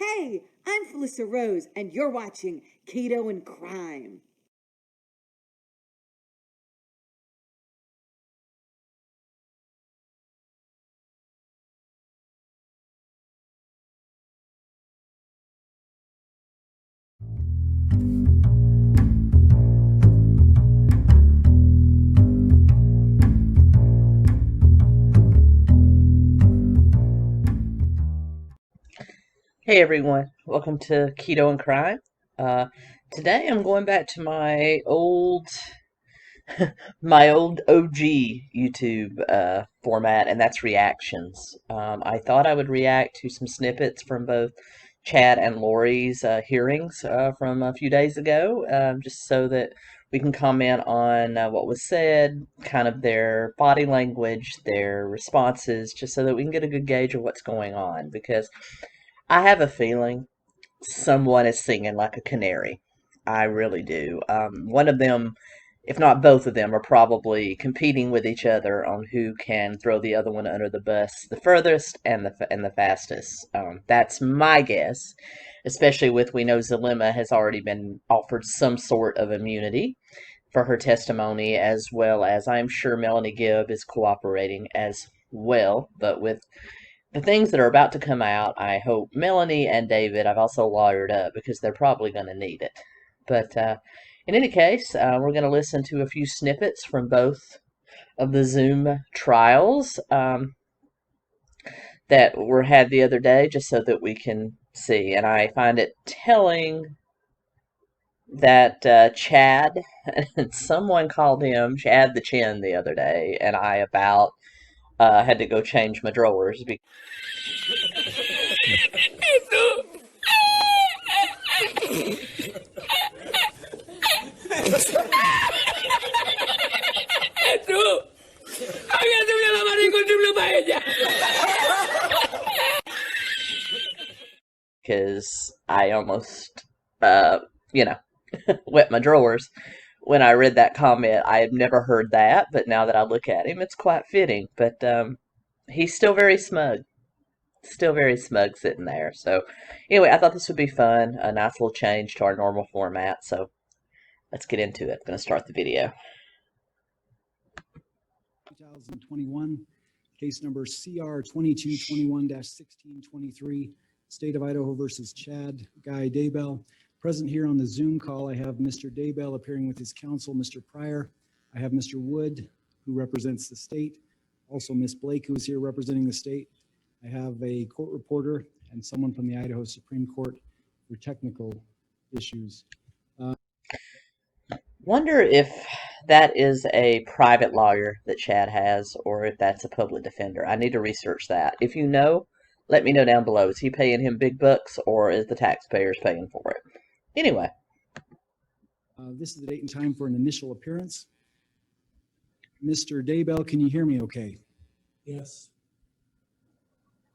Hey, I'm Felissa Rose, and you're watching Keto and Krime. Hey everyone, welcome to Keto and Krime. Today I'm going back to my old OG YouTube format, and that's reactions. I thought I would react to some snippets from both Chad and Lori's hearings from a few days ago, just so that we can comment on what was said, kind of their body language, their responses, just so that we can get a good gauge of what's going on, because I have a feeling someone is singing like a canary. I really do. One of them, if not both of them, are probably competing with each other on who can throw the other one under the bus the furthest and the fastest. That's my guess, especially with we know 𝗬𝗲 has already been offered some sort of immunity for her testimony, as well as I'm sure Melanie Gibb is cooperating as well. But with the things that are about to come out, I hope Melanie and David, I've also lawyered up because they're probably going to need it. But in any case, we're going to listen to a few snippets from both of the Zoom trials that were had the other day, just so that we can see. And I find it telling that Chad, someone called him Chad the Chin the other day, and I about had to go change my drawers. Because I almost, wet my drawers when I read that comment. I had never heard that, but now that I look at him, it's quite fitting. But he's still very smug. Still very smug sitting there. So, anyway, I thought this would be fun. A nice little change to our normal format. So, let's get into it. I'm going to start the video. 2021, case number CR 2221-1623, State of Idaho versus Chad Guy Daybell. Present here on the Zoom call, I have Mr. Daybell appearing with his counsel, Mr. Pryor. I have Mr. Wood, who represents the state. Also, Ms. Blake, who is here representing the state. I have a court reporter and someone from the Idaho Supreme Court for technical issues. Wonder if that is a private lawyer that Chad has, or if that's a public defender. I need to research that. If you know, let me know down below. Is he paying him big bucks, or is the taxpayers paying for it? Anyway. This is the date and time for an initial appearance. Mr. Daybell, can you hear me okay? Yes.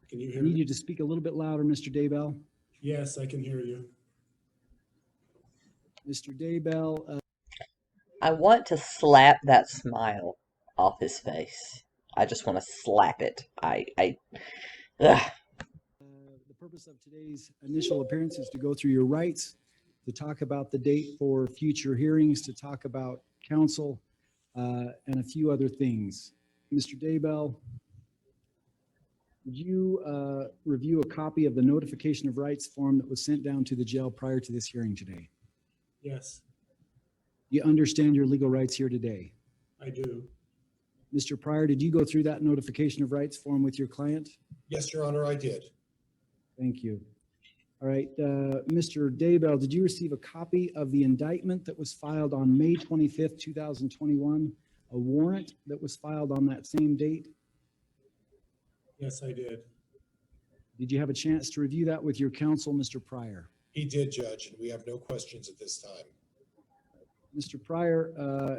Can you hear I need me? you to speak a little bit louder, Mr. Daybell. Yes, I can hear you. Mr. Daybell, I want to slap that smile off his face. I just want to slap it. Ugh. the purpose of today's initial appearance is to go through your rights, to talk about the date for future hearings, to talk about counsel, and a few other things. Mr. Daybell, would you review a copy of the notification of rights form that was sent down to the jail prior to this hearing today? Yes, You understand your legal rights here today? I do. Mr. Pryor, did you go through that notification of rights form with your client? Yes, Your Honor, I did. Thank you. All right, Mr. Daybell, did you receive a copy of the indictment that was filed on May 25th, 2021, a warrant that was filed on that same date? Yes, I did. Did you have a chance to review that with your counsel, Mr. Pryor? He did, Judge, and we have no questions at this time. Mr. Pryor,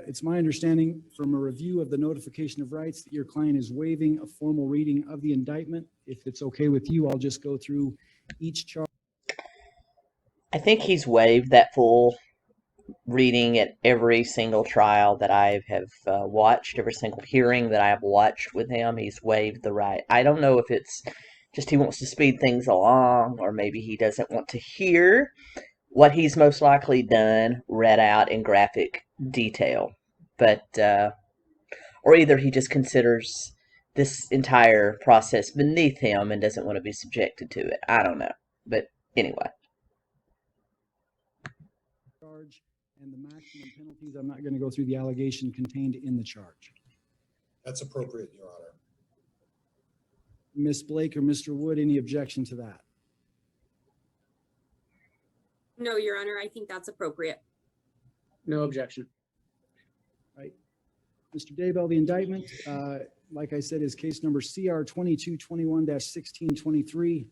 it's my understanding from a review of the notification of rights that your client is waiving a formal reading of the indictment. If it's okay with you, I'll just go through each charge. I think he's waived that full reading at every single trial that I have watched, every single hearing that I have watched with him. He's waived the right. I don't know if it's just he wants to speed things along, or maybe he doesn't want to hear what he's most likely done read out in graphic detail. But, or either he just considers this entire process beneath him and doesn't want to be subjected to it. I don't know. But anyway. Charge and the maximum penalties. I'm not going to go through the allegation contained in the charge. That's appropriate, Your Honor. Ms. Blake or Mr. Wood, any objection to that? No, Your Honor, I think that's appropriate. No objection. Right. Mr. Daybell, the indictment, like I said, is case number CR 2221-1623.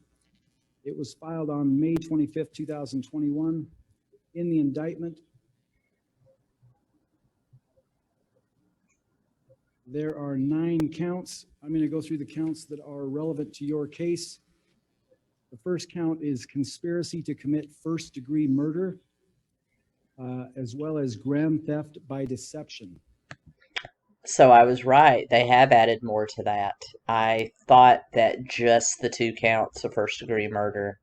It was filed on May 25th, 2021. In the indictment, there are 9 counts. I'm going to go through the counts that are relevant to your case. The first count is conspiracy to commit first-degree murder, as well as grand theft by deception. So I was right. They have added more to that. I thought that just the 2 counts of first-degree murder,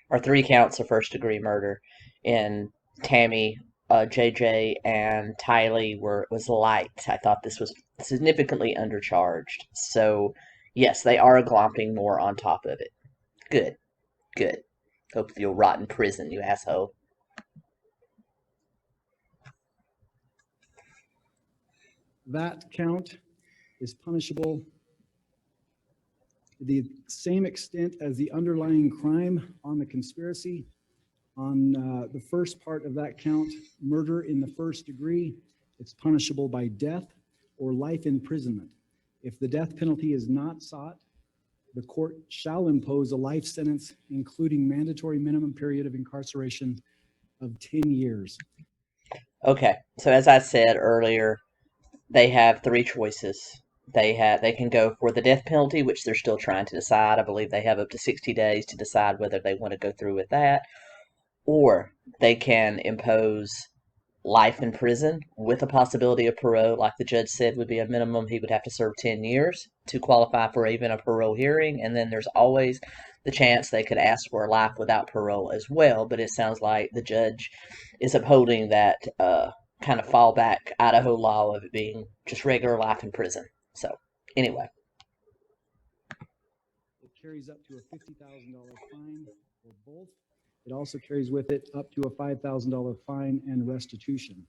or 3 counts of first-degree murder in Tammy, JJ, and Tylee was light. I thought this was significantly undercharged. So, yes, they are glomping more on top of it. Good. Good. Hope you'll rot in prison, you asshole. That count is punishable to the same extent as the underlying crime on the conspiracy. On the first part of that count, murder in the first degree, it's punishable by death or life imprisonment. If the death penalty is not sought, the court shall impose a life sentence, including mandatory minimum period of incarceration of 10 years. Okay, so as I said earlier, they have 3 choices. They can go for the death penalty, which they're still trying to decide. I believe they have up to 60 days to decide whether they want to go through with that. Or they can impose life in prison with a possibility of parole, like the judge said would be a minimum. He would have to serve 10 years to qualify for even a parole hearing. And then there's always the chance they could ask for life without parole as well. But it sounds like the judge is upholding that kind of fallback Idaho law of it being just regular life in prison. So anyway. It carries up to a $50,000 fine for both. It also carries with it up to a $5,000 fine and restitution.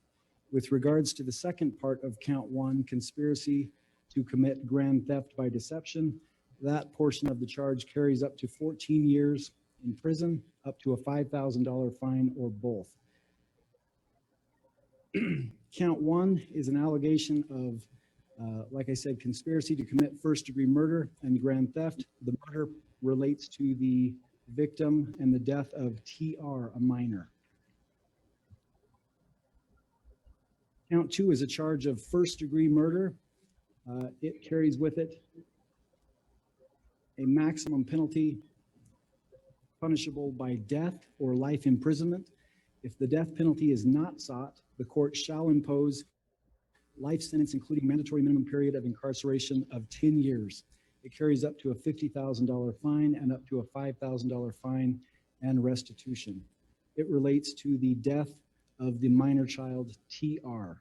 With regards to the second part of count 1, conspiracy to commit grand theft by deception, that portion of the charge carries up to 14 years in prison, up to a $5,000 fine, or both. Count 1 is an allegation of, like I said, conspiracy to commit first-degree murder and grand theft. The murder relates to the victim and the death of TR, a minor. Count 2 is a charge of first-degree murder. It carries with it a maximum penalty punishable by death or life imprisonment. If the death penalty is not sought, the court shall impose life sentence, including mandatory minimum period of incarceration of 10 years. It carries up to a $50,000 fine and up to a $5,000 fine and restitution. It relates to the death of the minor child, TR.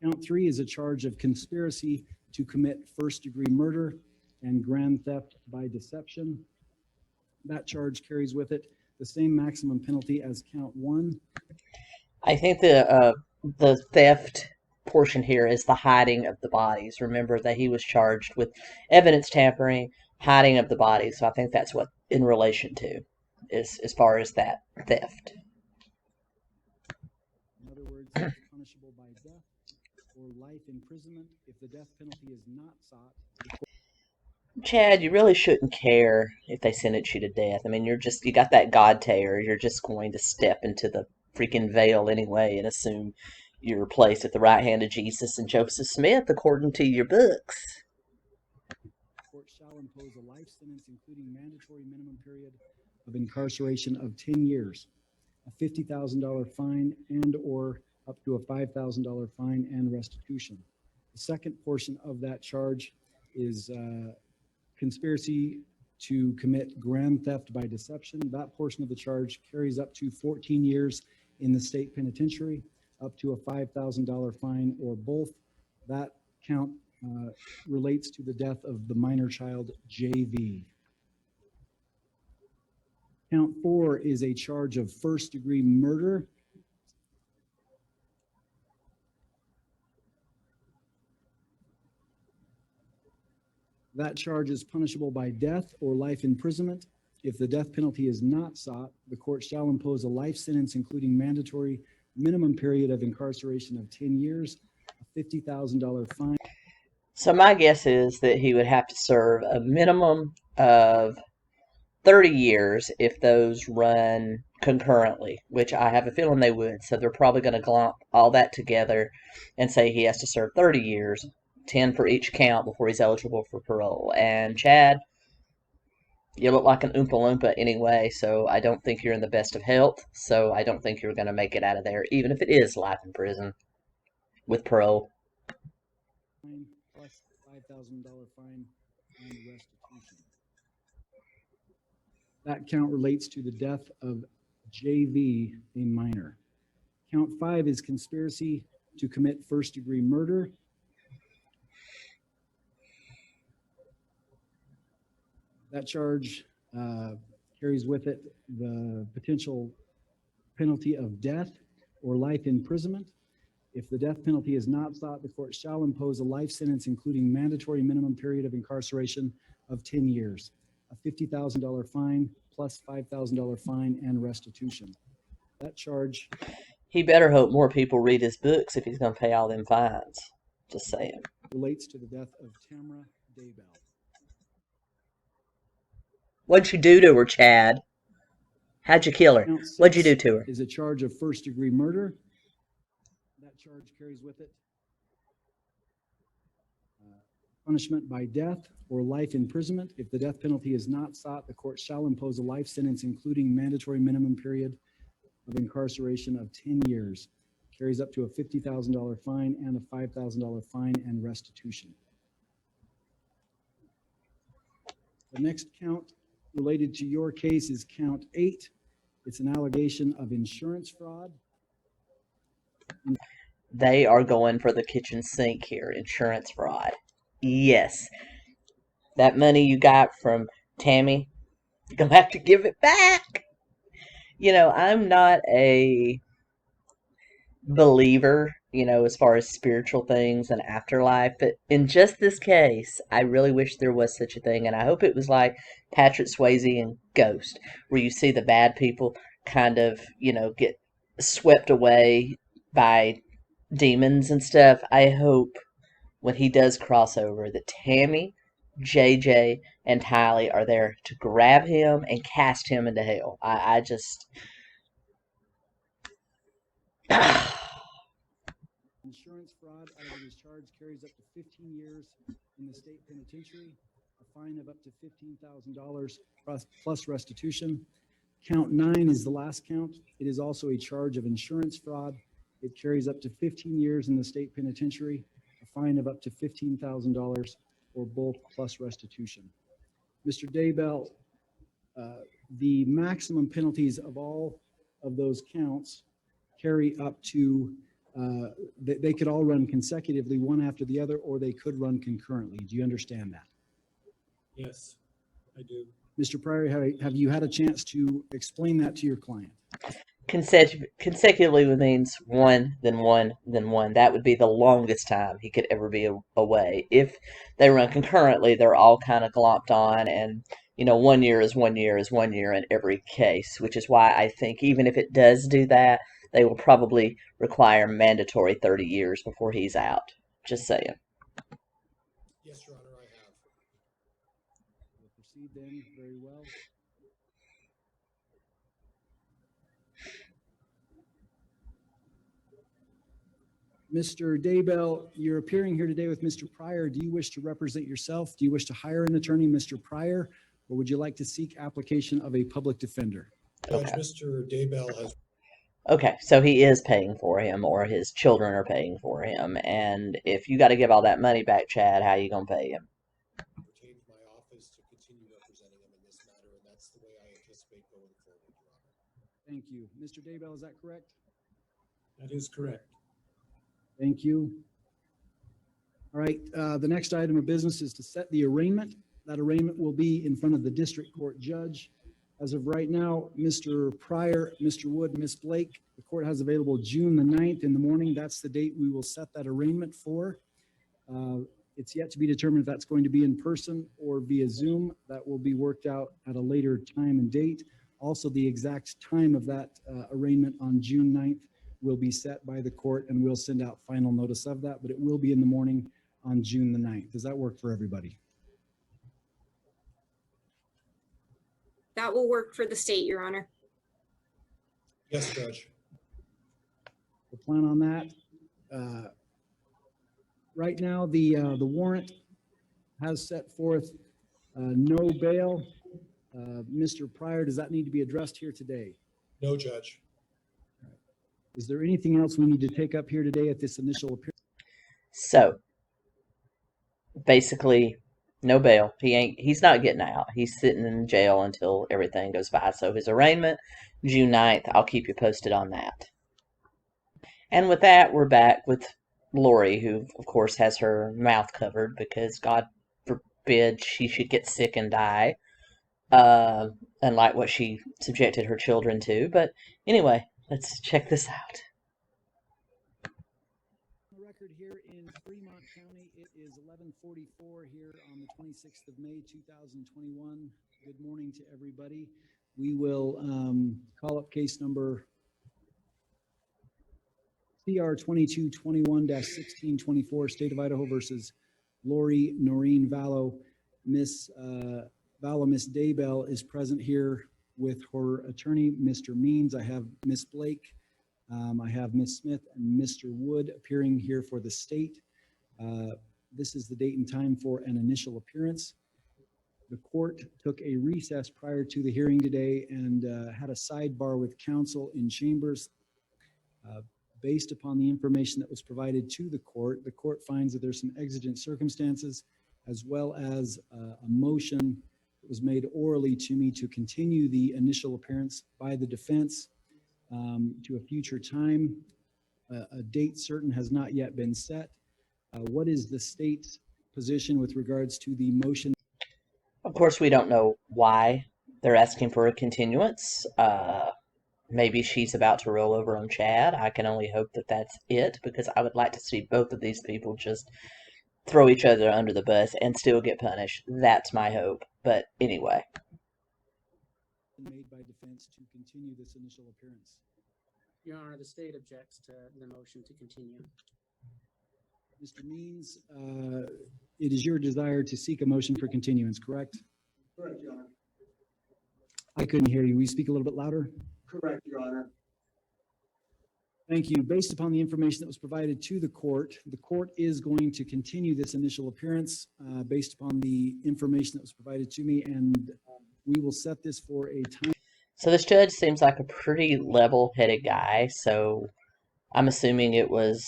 Count 3 is a charge of conspiracy to commit first-degree murder and grand theft by deception. That charge carries with it the same maximum penalty as count 1. I think the theft portion here is the hiding of the bodies. Remember that he was charged with evidence tampering, hiding of the bodies. So I think that's what in relation to is as far as that theft. In other words, it's punishable by death or life imprisonment. If the death penalty is not sought, Chad, you really shouldn't care if they sentence you to death. I mean, you got that God tear. You're just going to step into the freaking veil anyway and assume you're placed at the right hand of Jesus and Joseph Smith, according to your books. the court shall impose a life sentence, including mandatory minimum period of incarceration of 10 years, a $50,000 fine and or up to a $5,000 fine and restitution. The second portion of that charge is conspiracy to commit grand theft by deception. That portion of the charge carries up to 14 years in the state penitentiary, up to a $5,000 fine, or both. That count relates to the death of the minor child, 𝗍𝗲. Count 4 is a charge of first-degree murder. That charge is punishable by death or life imprisonment. If the death penalty is not sought, the court shall impose a life sentence, including mandatory minimum period of incarceration of 10 years, a $50,000 fine. So my guess is that he would have to serve a minimum of 30 years if those run concurrently, which I have a feeling they would. So they're probably going to glomp all that together and say he has to serve 30 years, 10 for each count before he's eligible for parole. And Chad, you look like an Oompa Loompa anyway, so I don't think you're in the best of health. So I don't think you're going to make it out of there, even if it is life in prison with parole. Plus $5,000 fine and restitution. That count relates to the death of 𝗍𝗲, a minor. Count 5 is conspiracy to commit first-degree murder. That charge carries with it the potential penalty of death or life imprisonment. If the death penalty is not sought, the court shall impose a life sentence, including mandatory minimum period of incarceration of 10 years, a $50,000 fine, plus $5,000 fine and restitution. That charge. He better hope more people read his books if he's going to pay all them fines. Just saying. Relates to the death of Tamara Daybell. What'd you do to her, Chad? How'd you kill her? What'd you do to her? Is a charge of first-degree murder. That charge carries with it punishment by death or life imprisonment. If the death penalty is not sought, the court shall impose a life sentence, including mandatory minimum period of incarceration of 10 years. Carries up to a $50,000 fine and a $5,000 fine and restitution. The next count related to your case is count 8. It's an allegation of insurance fraud. They are going for the kitchen sink here, insurance fraud. Yes. That money you got from Tammy, you're going to have to give it back. You know, I'm not a believer, you know, as far as spiritual things and afterlife, but in just this case, I really wish there was such a thing, and I hope it was like Patrick Swayze and Ghost, where you see the bad people kind of, you know, get swept away by demons and stuff. I hope when he does cross over that Tammy, JJ, and Tylee are there to grab him and cast him into hell. I just... Insurance fraud out of his charge carries up to 15 years in the state penitentiary, a fine of up to $15,000 plus restitution. Count 9 is the last count. It is also a charge of insurance fraud. It carries up to 15 years in the state penitentiary, a fine of up to $15,000 or both plus restitution. Mr. Daybell, the maximum penalties of all of those counts carry up to, they could all run consecutively, one after the other, or they could run concurrently. Do you understand that? Yes, I do. Mr. Pryor, have you had a chance to explain that to your client? Consecutively means one, then one, then one. That would be the longest time he could ever be away. If they run concurrently, they're all kind of glomped on, and you know, 1 year is 1 year is 1 year in every case, which is why I think even if it does do that, they will probably require mandatory 30 years before he's out. Just saying. Yes, Your Honor, I have. We'll proceed then. Very well. Mr. Daybell, you're appearing here today with Mr. Pryor. Do you wish to represent yourself? Do you wish to hire an attorney, Mr. Pryor, or would you like to seek application of a public defender? Judge, Okay. Mr. Daybell has. Okay, so he is paying for him, or his children are paying for him, and if you got to give all that money back, Chad, how you gonna pay him? him in this matter, and that's the way I anticipate going forward, Your Honor. Thank you. Mr. Daybell, is that correct? That is correct. Thank you. All right, the next item of business is to set the arraignment. That arraignment will be in front of the district court judge. As of right now, Mr. Pryor, Mr. Wood, Ms. Blake, the court has available June the 9th in the morning. That's the date we will set that arraignment for. It's yet to be determined if that's going to be in person or via Zoom. That will be worked out at a later time and date. Also, the exact time of that arraignment on June 9th will be set by the court, and we'll send out final notice of that, but it will be in the morning on June the 9th. Does that work for everybody? That will work for the state, Your Honor. Yes, Judge. We'll plan on that. Right now, the warrant has set forth no bail. Mr. Pryor, does that need to be addressed here today? No, Judge. Is there anything else we need to take up here today at this initial appearance? So basically, no bail. He's not getting out. He's sitting in jail until everything goes by. So his arraignment, June 9th, I'll keep you posted on that. And with that, we're back with Lori, who, of course, has her mouth covered because God forbid she should get sick and die, unlike what she subjected her children to. But anyway, let's check this out. Record here in Fremont County, it is 11:44 here on the 26th of May, 2021. Good morning to everybody. We will call up case number CR 2221-1624, State of Idaho versus Lori Noreen Vallow. Miss Vallow, Miss Daybell is present here with her attorney, Mr. Means. I have Miss Blake. I have Miss Smith and Mr. Wood appearing here for the state. This is the date and time for an initial appearance. The court took a recess prior to the hearing today and had a sidebar with counsel in chambers. Based upon the information that was provided to the court finds that there's some exigent circumstances as well as a motion that was made orally to me to continue the initial appearance by the defense to a future time. A date certain has not yet been set. What is the state's position with regards to the motion? Of course, we don't know why they're asking for a continuance. Maybe she's about to roll over on Chad. I can only hope that that's it, because I would like to see both of these people just throw each other under the bus and still get punished. That's my hope. But anyway. Made by defense to continue this initial appearance. Your Honor, the state objects to the motion to continue. Mr. Means, it is your desire to seek a motion for continuance, correct? Correct, Your Honor. I couldn't hear you. Will you speak a little bit louder? Correct, Your Honor. Thank you. Based upon the information that was provided to the court is going to continue this initial appearance based upon the information that was provided to me, and we will set this for a time. So this judge seems like a pretty level-headed guy, so I'm assuming it was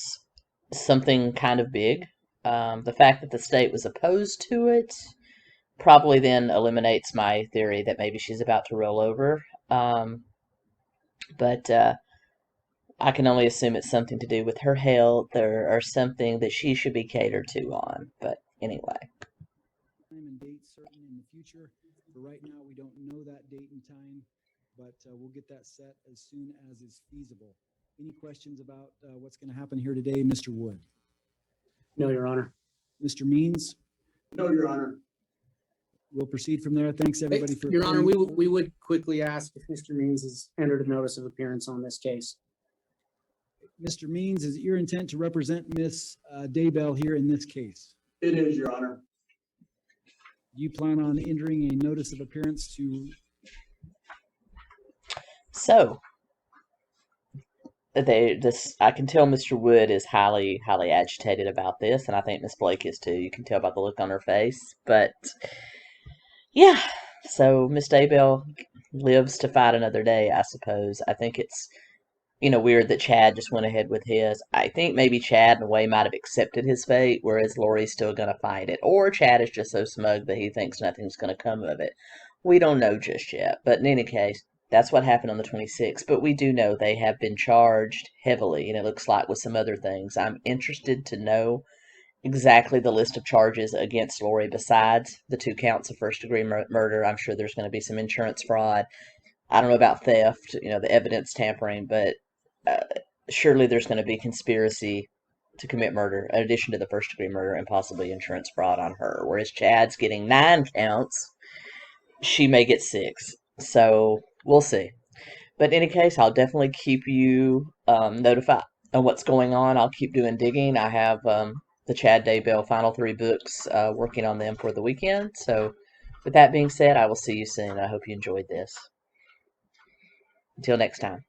something kind of big. The fact that the state was opposed to it probably then eliminates my theory that maybe she's about to roll over. But I can only assume it's something to do with her health or something that she should be catered to on. But anyway. Time and date certain in the future. For right now, we don't know that date and time, but we'll get that set as soon as is feasible. Any questions about what's going to happen here today, Mr. Wood? No, Your Honor. Mr. Means? No, Your Honor. We'll proceed from there. Thanks, everybody, for Your Honor, appearing. we would quickly ask if Mr. Means has entered a notice of appearance on this case. Mr. Means, is it your intent to represent Miss Daybell here in this case? It is, Your Honor. Do you plan on entering a notice of appearance to? So, I can tell Mr. Wood is highly agitated about this, and I think Miss Blake is too. You can tell by the look on her face. But, yeah, so Miss Daybell lives to fight another day, I suppose. I think it's, weird that Chad just went ahead with his. I think maybe Chad, in a way, might have accepted his fate, whereas Lori's still going to fight it. Or Chad is just so smug that he thinks nothing's going to come of it. We don't know just yet. But in any case, that's what happened on the 26th. But we do know they have been charged heavily, and it looks like with some other things. I'm interested to know exactly the list of charges against Lori besides the 2 counts of first-degree murder. I'm sure there's going to be some insurance fraud. I don't know about theft, the evidence tampering, but surely there's going to be conspiracy to commit murder in addition to the first-degree murder and possibly insurance fraud on her. Whereas Chad's getting 9 counts, she may get 6. So we'll see. But in any case, I'll definitely keep you notified on what's going on. I'll keep doing digging. I have the Chad Daybell final 3 books, working on them for the weekend. So with that being said, I will see you soon. I hope you enjoyed this. Until next time,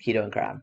Keto and Krime.